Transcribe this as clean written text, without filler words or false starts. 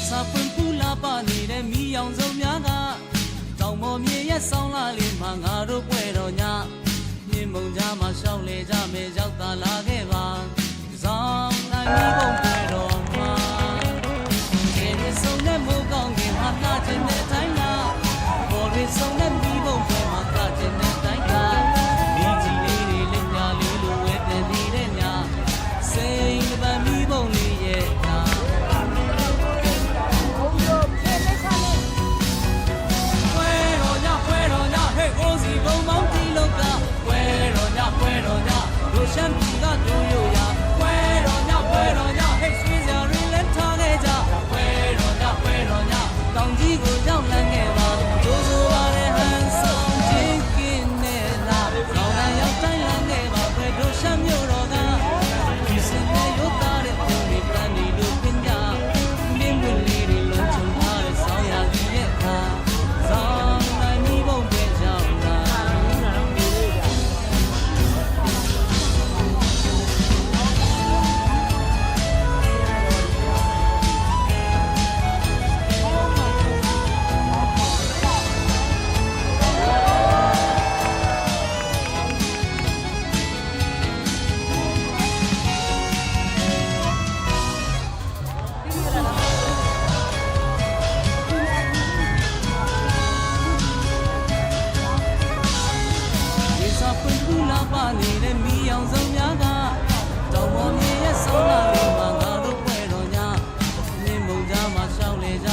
စာပွင့်ပူလာပါနေတဲ့မိအောင်စုံများကတောင်ပေါ်မြေရဲ့ဆောင်းလာလေးမှာငါတို့ပွဲတော်ညမြင်းမုံကြားမှာရှောင်းလေကြမယ်ရောက်သာလာခဲ့ပါဆောင်းနိုင်မိဘုံပွဲတော်မှာကျေးဇူးနဲ့မိုးကောင်းခင်မှာတာချင်တဲ့တိုင်းလားဘော်ရည်ဆုံးတဲ့မိဘုံပွဲမှာတာချင်တဲ့တိုင်းလားမိကြီးလေးတွေလက်ညာလေးလိုဝဲပြန်နေတဲ့ညစိတ်ပန်းမိဘုံလေးရဲ့နာရှမ်းပြည်ကတူရိုရပွဲတော်ညဟဲ့ဆွေးစရာတွေလည်းထားခဲ့ကြပွဲတော်ညတောင်ကြီးကိုရောက်လန်းခဲ့ပါဒိုးဆိုပါတဲ့ဟန်ဆောင်ချင်းကင်းနဲ့လာလောင်နိုင်ရောက်တိုင်းလန်းခဲ့ပါပွဲတို့ရှမ်းမြို့တော်ကဒီစင်နဲ့ရုပ်သားတဲ့ပုံတွေပန်းနေလို့ပင်ကြမြင်းဝင်လေးတွေလုံးချုံထားတဲ့ဆောင်းရည်ရဲ့ခါဆောင်းနိုင်မိဘုံပဲကြောက်လာပါနေတဲ့မိအောင်စုံများကတောင်ပေါ်မြေရဲ့ဆောင်းလာလေးမှာငါတို့ပွဲတော်ညမြင်းမုံကြားမှာရှောင်းလေကြ